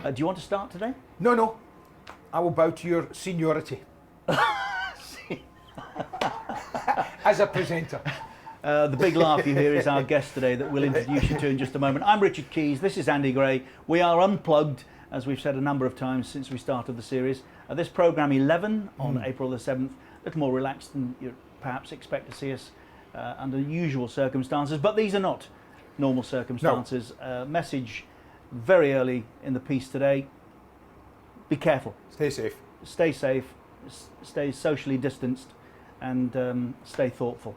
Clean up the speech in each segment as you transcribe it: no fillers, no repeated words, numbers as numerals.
Do you want to start today? No, no. I will bow to your seniority. As a presenter. The big laugh you hear is our guest today that we'll introduce you to in just a moment. I'm Richard Keys, this is Andy Gray. We are unplugged, as we've said a number of times since we started the series. This programme 11 on April the 7th, a little more relaxed than you perhaps expect to see us under usual circumstances, but these are not normal circumstances. No. Message very early in the piece today: be careful. Stay safe. Stay safe, stay socially distanced, and stay thoughtful.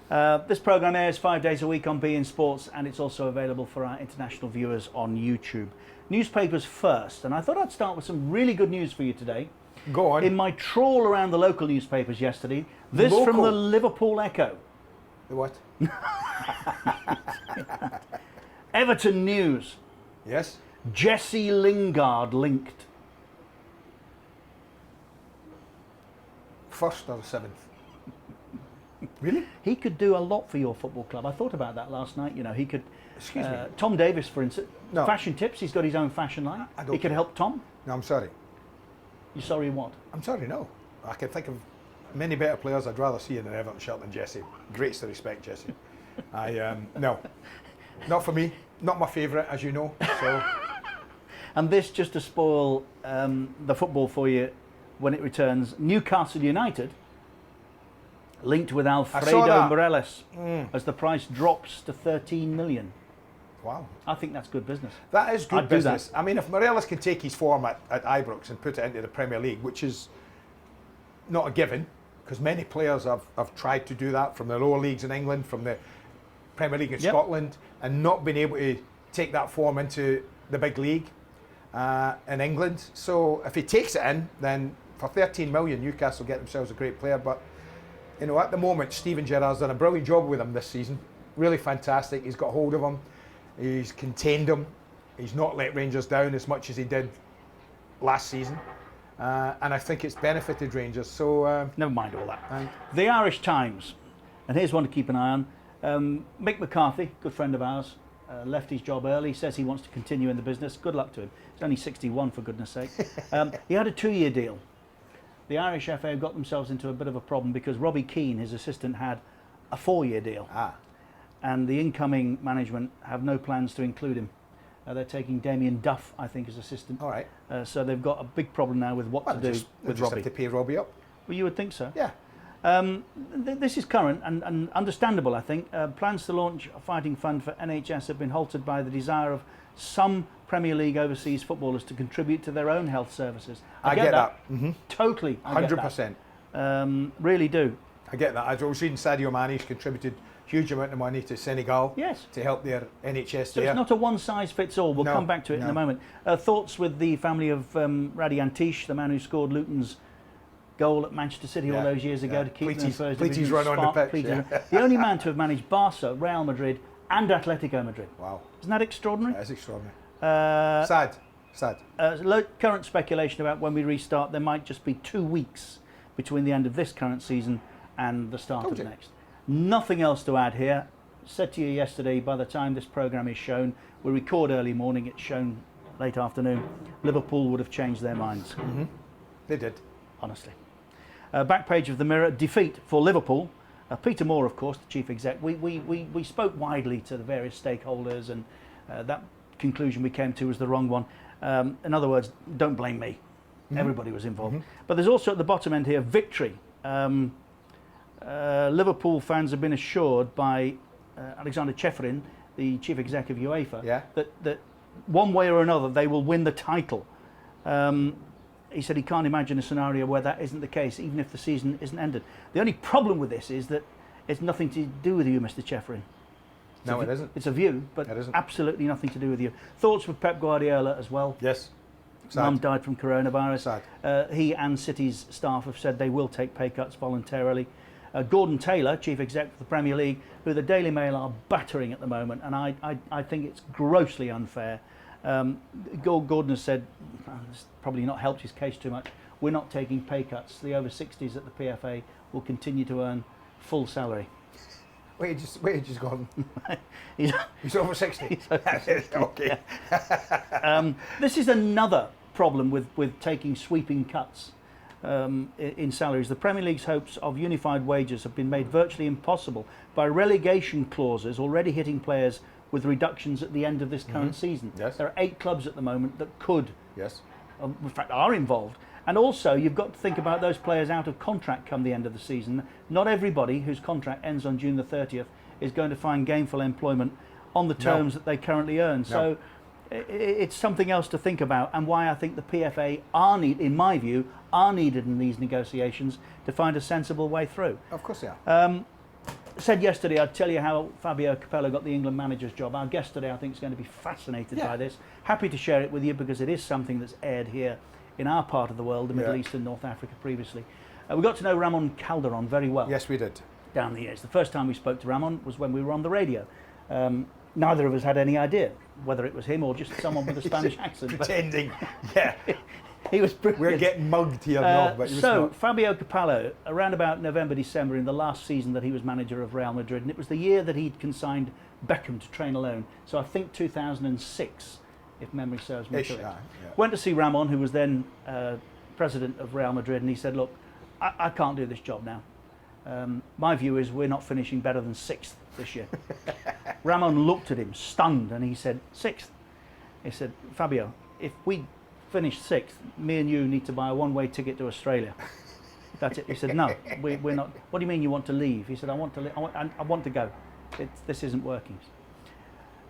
This programme airs 5 days a week on beIN Sports, and it's also available for our international viewers on YouTube. Newspapers first, and I thought I'd start with some really good news for you today. Go on. In my trawl around the local newspapers yesterday, this from the Liverpool Echo. The what? Everton News. Yes. Jesse Lingard linked. 1st or 7th? Really? He could do a lot for your football club. I thought about that last night. You know, he could. Excuse me. Tom Davis, for instance. No. Fashion tips. He's got his own fashion line. He could help Tom. No, I'm sorry. You're sorry what? I'm sorry, no. I can think of many better players I'd rather see in an Everton shirt than Jesse. Greatest to respect, Jesse. No. Not for me. Not my favourite, as you know. So. And this, just to spoil the football for you when it returns, Newcastle United linked with Alfredo Morelos as the price drops to 13 million. Wow. I think that's good business. That is good business. That. I mean, if Morelos can take his form at Ibrox and put it into the Premier League, which is not a given, because many players have tried to do that from the lower leagues in England, from the Premier League in Scotland, and not been able to take that form into the big league in England. So if he takes it in, then for 13 million, Newcastle get themselves a great player. But you know, at the moment, Steven Gerrard's done a brilliant job with him this season. Really fantastic. He's got hold of him. He's contained him. He's not let Rangers down as much as he did last season. And I think it's benefited Rangers. So never mind all that. The Irish Times, and here's one to keep an eye on. Mick McCarthy, good friend of ours, left his job early. Says he wants to continue in the business. Good luck to him. He's only 61, for goodness sake. He had a 2-year deal. The Irish FA got themselves into a bit of a problem because Robbie Keane, his assistant, had a 4-year deal. And the incoming management have no plans to include him. They're taking Damien Duff, I think, as assistant. All right. So they've got a big problem now with what to do with Robbie. Have to pay Robbie up. Well, you would think so. Yeah. This is current and understandable, I think. Plans to launch a fighting fund for NHS have been halted by the desire of some Premier League overseas footballers to contribute to their own health services. I get that. Totally. 100%. Really do. I get that. I was reading Sadio Mane's contributed huge amount of money to Senegal to help their NHS so it's not a one-size-fits-all. We'll come back to it in a moment. Thoughts with the family of Radi Antish, the man who scored Luton's goal at Manchester City all those years ago to keep them in first division. Please run on the pitch. The only man to have managed Barca, Real Madrid and Atletico Madrid. Wow. Isn't that extraordinary? That is extraordinary. Sad. Current speculation about when we restart, there might just be 2 weeks between the end of this current season and the start of next. Nothing else to add here. Said to you yesterday, by the time this programme is shown, we record early morning, it's shown late afternoon, Liverpool would have changed their minds. They did. Honestly. Back page of the Mirror, defeat for Liverpool. Peter Moore, of course, the chief exec. We spoke widely to the various stakeholders, and that conclusion we came to was the wrong one. In other words, don't blame me. Everybody was involved. But there's also at the bottom end here, victory. Liverpool fans have been assured by Alexander Cheferin, the chief exec of UEFA, that one way or another they will win the title. He said he can't imagine a scenario where that isn't the case, even if the season isn't ended. The only problem with this is that it's nothing to do with you, Mr. Cheferin. No, it isn't. It's a view, but absolutely nothing to do with you. Thoughts with Pep Guardiola as well? Yes. Mum died from coronavirus. Sad. He and City's staff have said they will take pay cuts voluntarily. Gordon Taylor, chief exec of the Premier League, who the Daily Mail are battering at the moment, and I think it's grossly unfair. Gordon has said, it's probably not helped his case too much, we're not taking pay cuts. The over 60s at the PFA will continue to earn full salary. Wages gone. he's over 60. He's over 60. Okay. Yeah. This is another problem with taking sweeping cuts in salaries. The Premier League's hopes of unified wages have been made virtually impossible by relegation clauses already hitting players with reductions at the end of this current season. Yes. There are 8 clubs at the moment that could, Yes. in fact, are involved. And also, you've got to think about those players out of contract come the end of the season. Not everybody whose contract ends on June the 30th is going to find gainful employment on the terms that they currently earn. So it's something else to think about, and why I think the PFA in my view, are needed in these negotiations to find a sensible way through. Of course they are. Said yesterday, I'd tell you how Fabio Capello got the England manager's job. Our guest today, I think, is going to be fascinated by this. Happy to share it with you because it is something that's aired here in our part of the world, the Middle East and North Africa previously. We got to know Ramon Calderon very well. Yes, we did. Down the years. The first time we spoke to Ramon was when we were on the radio. Neither of us had any idea whether it was him or just someone with a Spanish accent. Pretending. Yeah. He was brilliant. We're getting mugged here now, but he was not. Fabio Capello, around about November, December, in the last season that he was manager of Real Madrid, and it was the year that he'd consigned Beckham to train alone. So I think 2006, if memory serves me correct. Went to see Ramon, who was then president of Real Madrid, and he said, look, I can't do this job now. My view is we're not finishing better than 6th this year. Ramon looked at him, stunned, and he said, 6th? He said, Fabio, if we finish 6th, me and you need to buy a one-way ticket to Australia. That's it. He said, no, we're not. What do you mean you want to leave? He said, I want to go. This isn't working.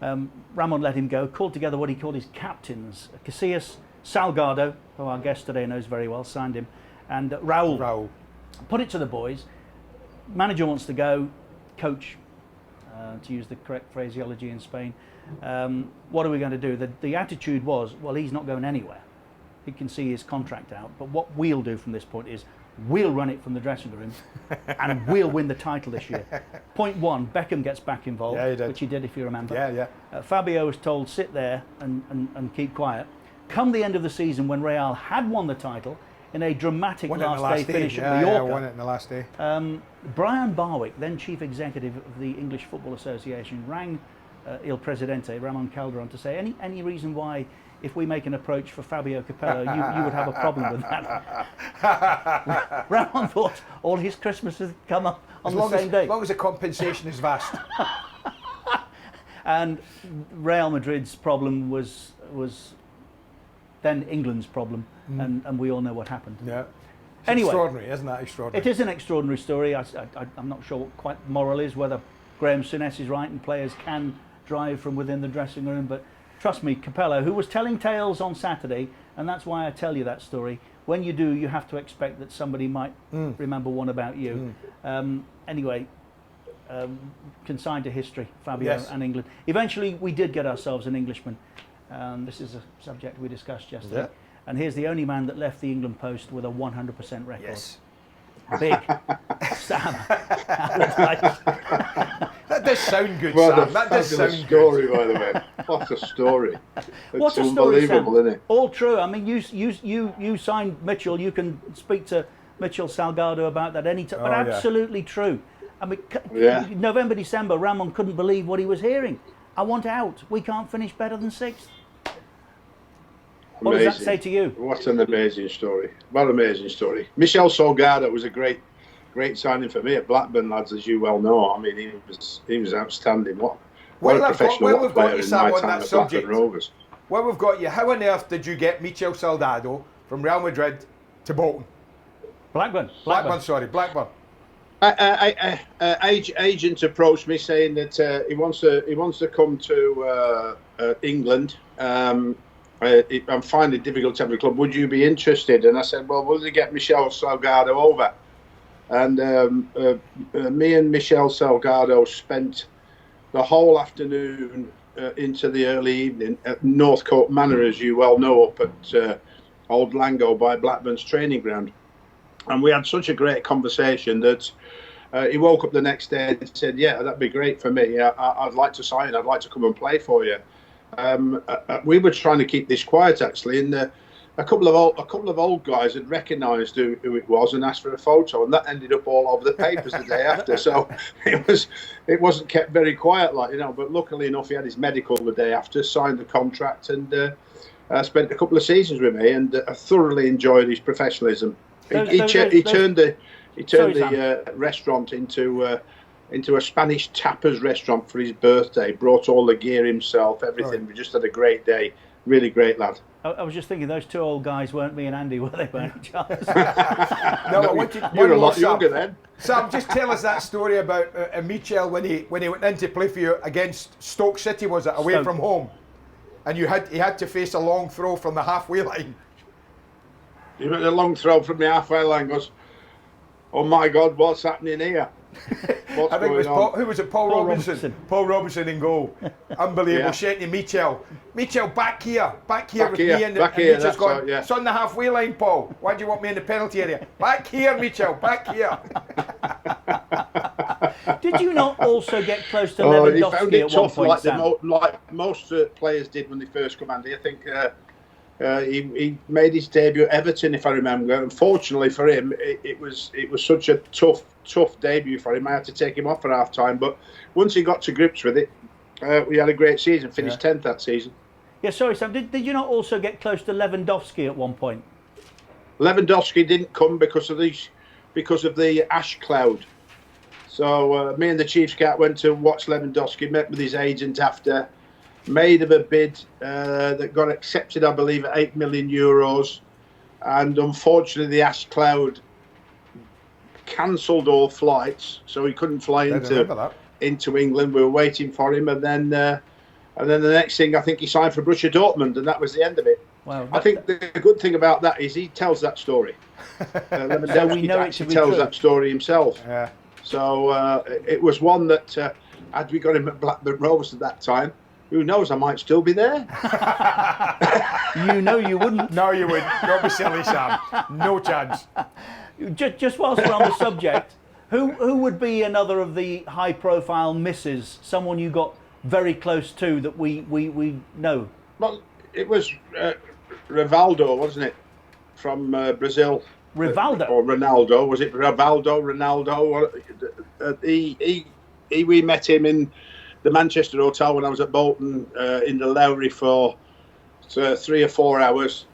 Ramon let him go, called together what he called his captains, Casillas, Salgado, who our guest today knows very well, signed him, and Raul. Put it to the boys. Manager wants to go, coach, to use the correct phraseology in Spain. What are we going to do? The attitude was, well, he's not going anywhere. He can see his contract out. But what we'll do from this point is we'll run it from the dressing room and we'll win the title this year. Point 1, Beckham gets back involved, which he did, if you remember. Fabio was told, sit there and keep quiet. Come the end of the season, when Real had won the title, in a dramatic last day finish at Mallorca. Won it in the last day. Brian Barwick, then chief executive of the English Football Association, rang Il Presidente, Ramon Calderon, to say any reason why, if we make an approach for Fabio Capello, you would have a problem with that. Ramon thought all his Christmases come up on the same day. As long as the compensation is vast. And Real Madrid's problem was then England's problem, and we all know what happened. Yeah. Anyway, extraordinary, isn't that extraordinary? It is an extraordinary story. I'm not sure what quite the moral is, whether Graham Souness is right and players can drive from within the dressing room, but trust me, Capello, who was telling tales on Saturday, and that's why I tell you that story, when you do, you have to expect that somebody might remember one about you. Anyway, consigned to history, Fabio and England. Eventually, we did get ourselves an Englishman. This is a subject we discussed yesterday. And here's the only man that left the England post with a 100% record. Yes. Big Sam Allardyce. That does sound good, Sam. That does sound story, by the way. What a story! It's unbelievable, isn't it? All true. I mean, you signed Mitchell. You can speak to Mitchell Salgado about that any time. But absolutely true. I mean, November, December, Ramon couldn't believe what he was hearing. I want out. We can't finish better than 6th. What does that say to you? What an amazing story. What an amazing story. Michel Salgado was a great signing for me at Blackburn, lads, as you well know. I mean, he was outstanding. What a professional player in my time at Blackburn Rovers. Well, we've got you. How on earth did you get Michel Salgado from Real Madrid to Bolton? Blackburn. Blackburn. Agent approached me saying that he wants to come to England. I'm finding it difficult to have a club. Would you be interested? And I said, well, will you get Michel Salgado over? And me and Michel Salgado spent the whole afternoon into the early evening at Northcote Manor, as you well know, up at Old Lango by Blackburn's training ground. And we had such a great conversation that he woke up the next day and said, yeah, that'd be great for me. I'd like to sign. I'd like to come and play for you. We were trying to keep this quiet, actually, and a couple of old guys had recognised who it was and asked for a photo, and that ended up all over the papers the day after. So it wasn't kept very quiet, like, you know. But luckily enough, he had his medical the day after, signed the contract, and spent a couple of seasons with me, and I thoroughly enjoyed his professionalism. He turned the restaurant into a Spanish tapas restaurant for his birthday. Brought all the gear himself, everything. Right. We just had a great day. Really great lad. I was just thinking, those two old guys weren't me and Andy, were they, by any chance? No, I want you were a lot younger then. Sam, just tell us that story about Michel when he went in to play for you against Stoke City, was it, away from home? And he had to face a long throw from the halfway line. He went a long throw from the halfway line, goes, oh my God, what's happening here? I think it was who was it? Paul Robinson. Paul Robinson in goal. Unbelievable. Yeah. Shane to Michel, back here with me. And Michel's gone, it's on the halfway line, Paul. Why do you want me in the penalty area? Back here, Michel, back here. Did you not also get close to Lewandowski at one point, Sam? Like most players did when they first come, Andy. I think he made his debut at Everton, if I remember. Unfortunately for him, it was such a tough debut for him. I had to take him off for half time, but once he got to grips with it, we had a great season. Finished 10th that season. Yeah, sorry, Sam. Did you not also get close to Lewandowski at one point? Lewandowski didn't come because of the ash cloud. So me and the Chief Scout went to watch Lewandowski. Met with his agent after. Made him a bid that got accepted, I believe, at €8 million, and unfortunately the ash cloud cancelled all flights, so he couldn't fly into England. We were waiting for him, and then the next thing, I think he signed for Borussia Dortmund, and that was the end of it. Wow, I think the good thing about that is he tells that story. Lewandowski actually tells that story himself. Yeah. So it was one that had we got him at Blackburn Rovers at that time, who knows, I might still be there. You know you wouldn't. No, you wouldn't. Don't be silly, Sam. No chance. Just whilst we're on the subject, who would be another of the high-profile misses, someone you got very close to that we know? Well, it was Rivaldo, wasn't it, from Brazil? Rivaldo? Or Ronaldo. Was it Rivaldo, Ronaldo? We met him in the Manchester Hotel when I was at Bolton in the Lowry for 3 or 4 hours.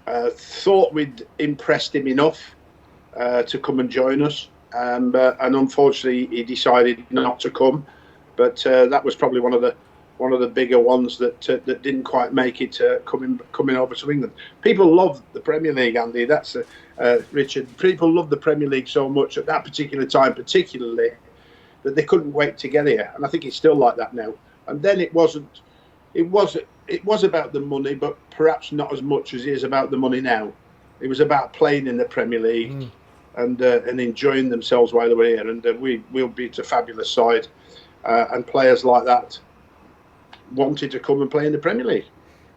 Thought we'd impressed him enough to come and join us, and unfortunately he decided not to come. But that was probably one of the bigger ones that didn't quite make it coming over to England. People love the Premier League, Andy. That's Richard. People love the Premier League so much at that particular time, particularly, that they couldn't wait to get here, and I think it's still like that now. And then it was about the money, but perhaps not as much as it is about the money now. It was about playing in the Premier League and enjoying themselves while they were here. And we'll beat a fabulous side, and players like that wanted to come and play in the Premier League.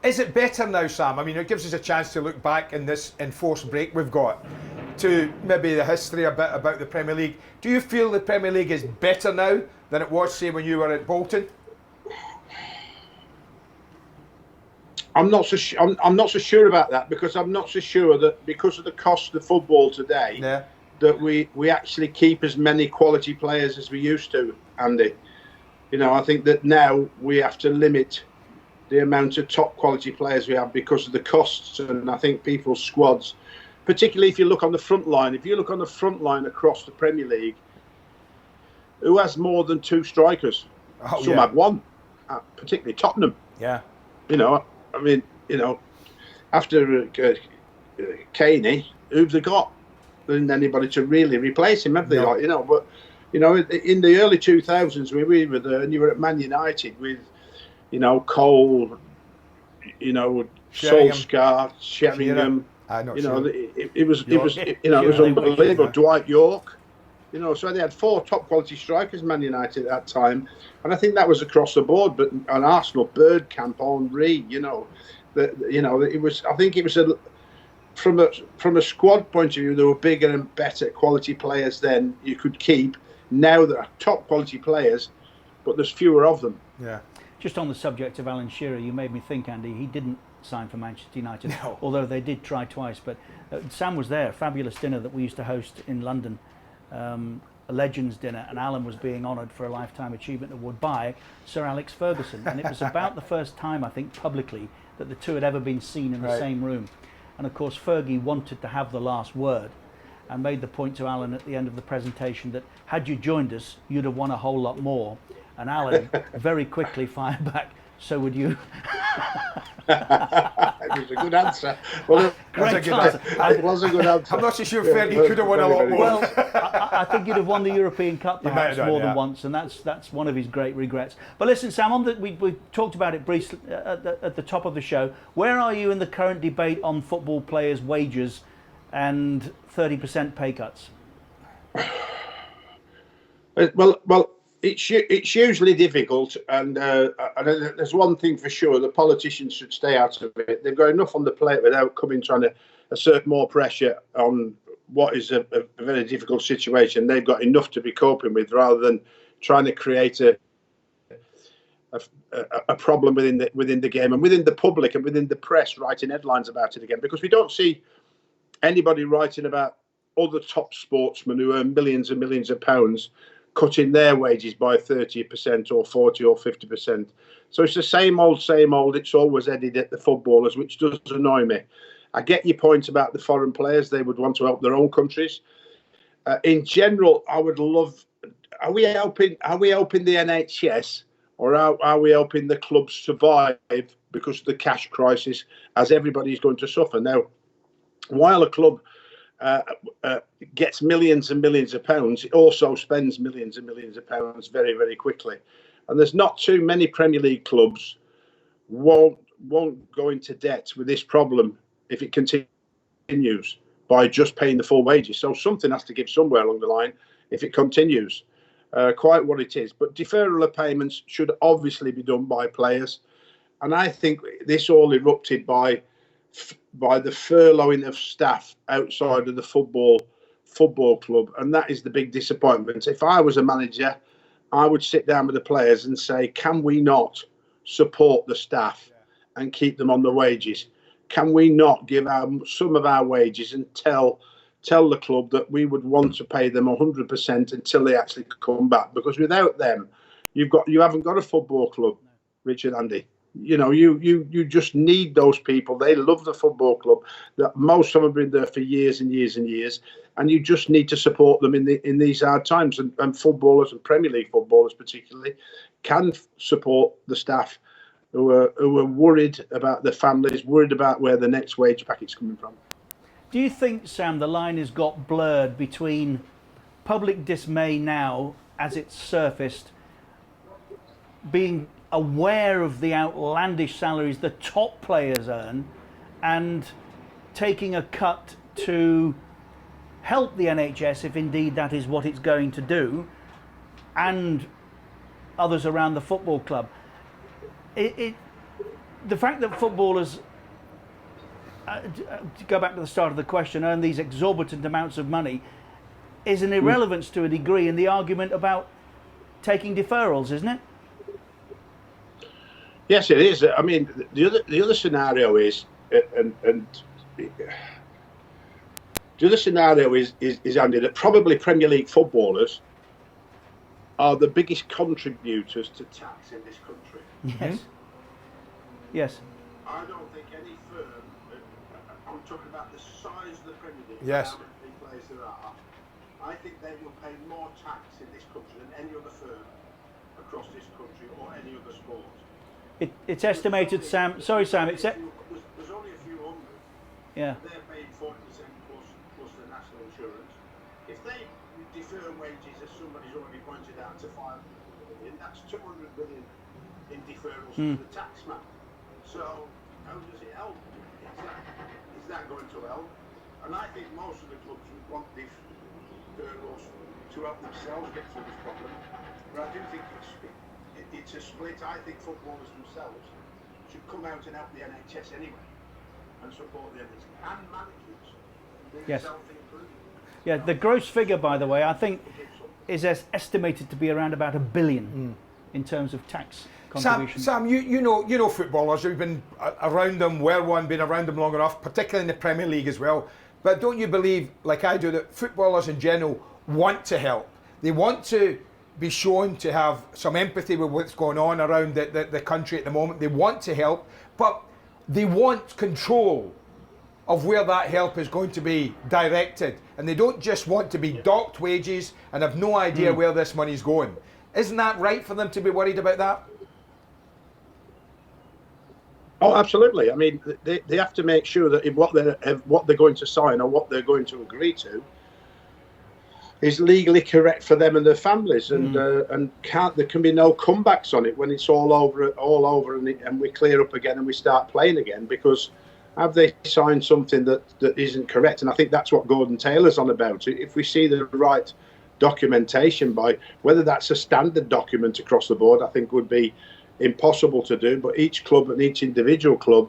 Is it better now, Sam? I mean, it gives us a chance to look back in this enforced break we've got to maybe the history a bit about the Premier League. Do you feel the Premier League is better now than it was, say, when you were at Bolton? I'm not so sure about that, because I'm not so sure that because of the cost of football today, that we actually keep as many quality players as we used to, Andy. You know, I think that now we have to limit the amount of top quality players we have because of the costs, and I think people's squads, particularly if you look on the front line, across the Premier League, who has more than 2 strikers? Some have 1, particularly Tottenham. Yeah. You know, I mean, you know, after Kaney, who've they got? There isn't anybody to really replace him, have they? No. Like, you know, but you know, in the early 2000s, we were there, and you were at Man United with, you know, Cole, you know, Solskjaer, Sheringham. You know, it was unbelievable. Dwight York, you know, so they had 4 top quality strikers, Man United at that time, and I think that was across the board. But on Arsenal, Bergkamp, Henry, you know, it was. I think it was from a squad point of view, there were bigger and better quality players then you could keep. Now there are top quality players, but there's fewer of them. Yeah. Just on the subject of Alan Shearer, you made me think, Andy, he didn't sign for Manchester United, No. although they did try twice. But Sam was there, a fabulous dinner that we used to host in London, a Legends dinner, and Alan was being honoured for a Lifetime Achievement Award by Sir Alex Ferguson. And it was about the first time, I think, publicly, that the two had ever been seen in the same room. And of course, Fergie wanted to have the last word and made the point to Alan at the end of the presentation that had you joined us, you'd have won a whole lot more. And Alan very quickly fired back, so would you. It was a good answer. Well, Great answer. it was a good answer. I'm not so sure Fergie could have won a lot more. Well, I think you'd have won the European Cup might have perhaps done, more than yeah. once, and that's one of his great regrets. But listen, Sam, we talked about it briefly at the top of the show. Where are you in the current debate on football players' wages and 30% pay cuts? Well, it's usually difficult, and there's one thing for sure: the politicians should stay out of it. They've got enough on the plate without trying to assert more pressure on what is a very difficult situation. They've got enough to be coping with, rather than trying to create a problem within the game and within the public and within the press writing headlines about it again. Because we don't see anybody writing about other top sportsmen who earn millions and millions of pounds cutting their wages by 30% or 40 or 50%. So it's the same old. It's always headed at the footballers, which does annoy me. I get your point about the foreign players. They would want to help their own countries. In general, I would love. Are we helping the NHS, or are we helping the clubs survive because of the cash crisis, as everybody's going to suffer now? While a club gets millions and millions of pounds, it also spends millions and millions of pounds very, very quickly. And there's not too many Premier League clubs won't go into debt with this problem if it continues by just paying the full wages. So something has to give somewhere along the line if it continues. Quite what it is. But deferral of payments should obviously be done by players. And I think this all erupted by the furloughing of staff outside of the football club, and that is the big disappointment. If I was a manager, I would sit down with the players and say, can we not support the staff and keep them on the wages? Can we not give some of our wages and tell the club that we would want to pay them 100% until they actually come back? Because without them, you haven't got a football club, Richard, Andy. You know, you just need those people. They love the football club. That most of them have been there for years and years and years, and you just need to support them in these hard times. And footballers, and Premier League footballers particularly, can support the staff who are worried about their families, worried about where the next wage packet's coming from. Do you think, Sam, the line has got blurred between public dismay now, as it's surfaced, being aware of the outlandish salaries the top players earn, and taking a cut to help the NHS, if indeed that is what it's going to do, and others around the football club? The fact that footballers, to go back to the start of the question, earn these exorbitant amounts of money is an irrelevance to a degree in the argument about taking deferrals, isn't it? Yes, it is. I mean, the other scenario is, the other scenario is Andy, that probably Premier League footballers are the biggest contributors to tax in this country. Yes. Yes. I don't think any firm, I'm talking about the size of the Premier League, Yes. how many players there are, I think they will pay more tax in this country than any other firm across this country or any other sport. It's estimated, Sam. Sorry, Sam. There's only a few hundred. Yeah. They're paying 40% plus the national insurance. If they defer wages, as somebody's already pointed out, to 500 million, that's 200 million in deferrals to the taxman. So how does it help? Is that going to help? And I think most of the clubs would want these deferrals to help themselves get through this problem. But I do think it's a split. I think footballers themselves should come out and help the NHS anyway and support the NHS and managers. Yes. Yeah, the gross figure, by the way, I think is estimated to be around about £1 billion in terms of tax contribution. Sam, you know footballers. You've been around them, been around them long enough, particularly in the Premier League as well. But don't you believe, like I do, that footballers in general want to help? They want to be shown to have some empathy with what's going on around the country at the moment. They want to help, but they want control of where that help is going to be directed. And they don't just want to be docked wages and have no idea where this money's going. Isn't that right for them to be worried about that? Oh, absolutely. I mean, they have to make sure that if what they're going to sign or what they're going to agree to is legally correct for them and their families, and there can be no comebacks on it when it's all over, and we clear up again and we start playing again, because have they signed something that isn't correct? And I think that's what Gordon Taylor's on about. If we see the right documentation, by whether that's a standard document across the board, I think would be impossible to do, but each club and each individual club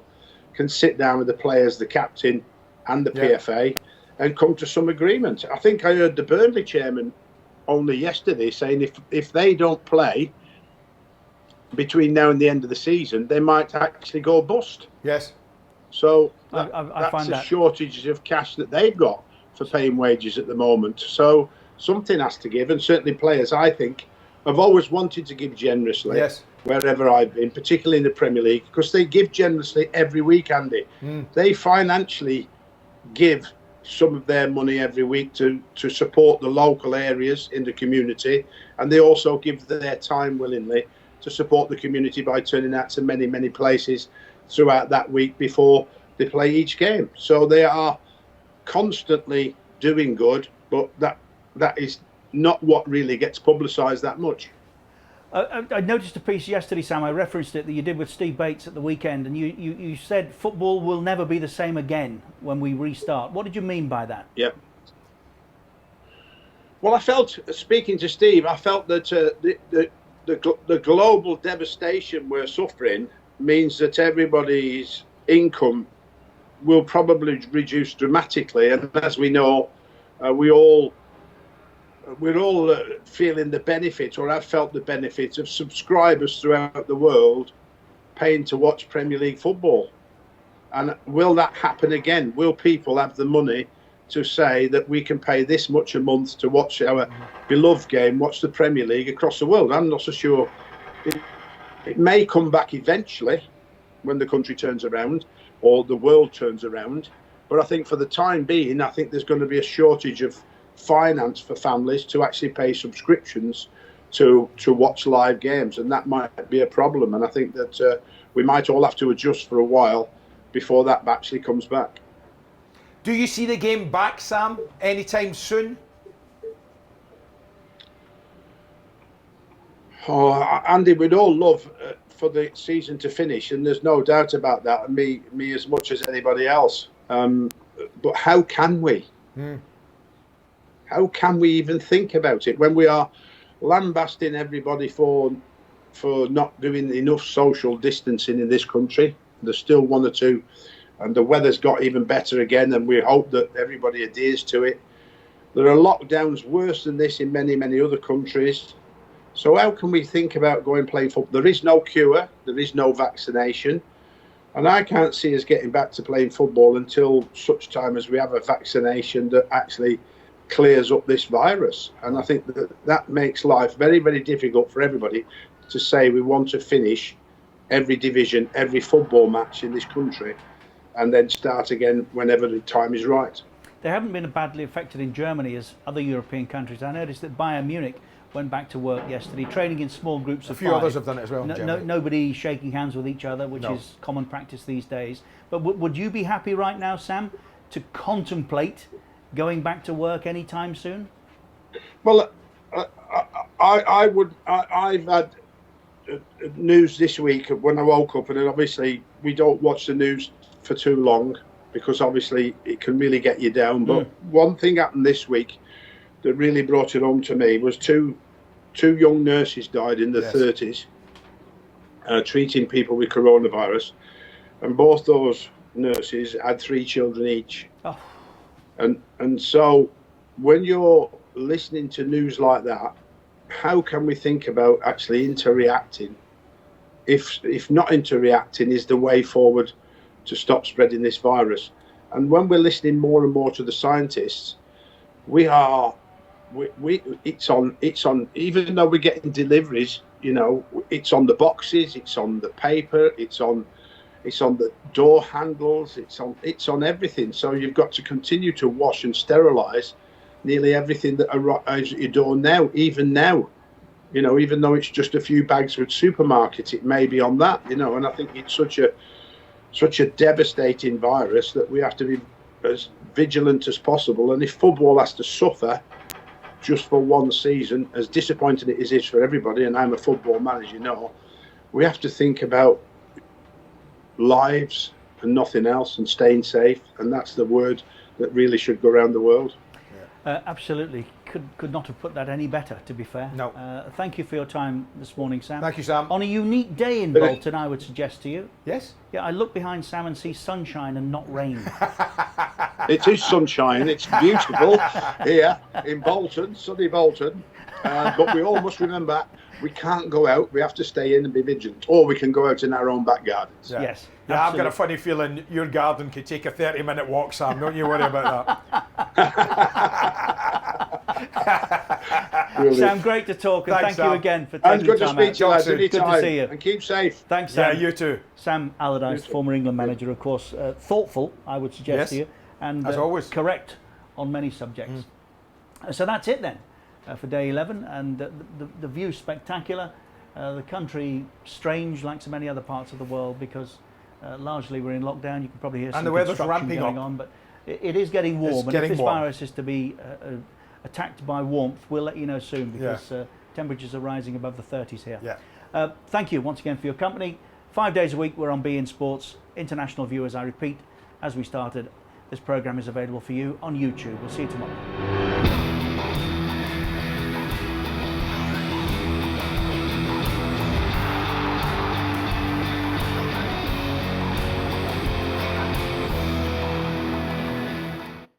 can sit down with the players, the captain and the PFA, and come to some agreement. I think I heard the Burnley chairman only yesterday saying if they don't play between now and the end of the season, they might actually go bust. Yes. So I find that's a that shortage of cash that they've got for paying wages at the moment. So something has to give, and certainly players, I think, have always wanted to give generously. Yes. Wherever I've been, particularly in the Premier League, because they give generously every week, Andy. They financially give some of their money every week to support the local areas in the community, and they also give their time willingly to support the community by turning out to many, many places throughout that week before they play each game. So they are constantly doing good, but that is not what really gets publicised that much. I noticed a piece yesterday, Sam, I referenced it, that you did with Steve Bates at the weekend, and you said football will never be the same again when we restart. What did you mean by that? Yeah. Well, I felt, speaking to Steve, I felt that the global devastation we're suffering means that everybody's income will probably reduce dramatically. And as we know, we're all feeling the benefit, or have felt the benefit, of subscribers throughout the world paying to watch Premier League football. And will that happen again? Will people have the money to say that we can pay this much a month to watch our beloved game, watch the Premier League across the world? I'm not so sure. It may come back eventually when the country turns around or the world turns around. But I think for the time being, I think there's going to be a shortage of finance for families to actually pay subscriptions to watch live games, and that might be a problem. And I think that we might all have to adjust for a while before that actually comes back. Do you see the game back, Sam, anytime soon? Oh, Andy, we'd all love for the season to finish, and there's no doubt about that, and me as much as anybody else. But how can we? How can we even think about it when we are lambasting everybody for not doing enough social distancing in this country? There's still one or two, and the weather's got even better again, and we hope that everybody adheres to it. There are lockdowns worse than this in many, many other countries. So how can we think about going playing football? There is no cure, there is no vaccination, and I can't see us getting back to playing football until such time as we have a vaccination that actually clears up this virus. And I think that makes life very, very difficult for everybody to say we want to finish every division, every football match in this country, and then start again whenever the time is right. They haven't been badly affected in Germany as other European countries. I noticed that Bayern Munich went back to work yesterday, training in small groups of 5. A few others have done it as well. Nobody shaking hands with each other, which is common practice these days. But would you be happy right now, Sam, to contemplate going back to work anytime soon? Well, I would. I've had news this week when I woke up, and then obviously we don't watch the news for too long because obviously it can really get you down. But one thing happened this week that really brought it home to me was two young nurses died in their 30s, treating people with coronavirus, and both those nurses had 3 children each. Oh. And so when you're listening to news like that, how can we think about actually interacting if not into reacting, is the way forward to stop spreading this virus. And when we're listening more and more to the scientists, it's on. Even though we're getting deliveries, it's on the boxes, it's on the paper, it's on the door handles, it's on everything. So you've got to continue to wash and sterilise nearly everything that arrives at your door now. Even though it's just a few bags from supermarkets, it may be on that. And I think it's such a devastating virus that we have to be as vigilant as possible. And if football has to suffer just for one season, as disappointing it is for everybody, and I'm a football man, as you know, we have to think about lives and nothing else, and staying safe. And that's the word that really should go around the world. Absolutely. Could not have put that any better, to be fair. No. Thank you for your time this morning, Sam. Thank you, Sam. On a unique day in Bolton, I would suggest to you. Yes? Yeah, I look behind Sam and see sunshine and not rain. It is sunshine. It's beautiful here in Bolton, sunny Bolton. But we all must remember, we can't go out. We have to stay in and be vigilant. Or we can go out in our own back gardens. Yeah. Yes. Yeah, I've got a funny feeling your garden could take a 30-minute walk, Sam. Don't you worry about that. Sam, great to talk, and Thanks, thank you Sam. again for And taking good to time speak out. to you, lads. Good to Anytime. see you. And keep safe. Thanks, Sam. Yeah, you too. Sam Allardyce, former England manager, of course, thoughtful, I would suggest Yes, to you, and as always. correct on many subjects. So that's it then for day 11, and the view's spectacular. The country strange, like so many other parts of the world, because largely we're in lockdown. You can probably hear some the weather's construction ramping going up. on, but it is getting warm. It's And getting if this warm. virus is to be attacked by warmth, we'll let you know soon, because temperatures are rising above the 30s here. Yeah. Thank you once again for your company. 5 days a week we're on beIN Sports. International viewers, I repeat, as we started, this programme is available for you on YouTube. We'll see you tomorrow.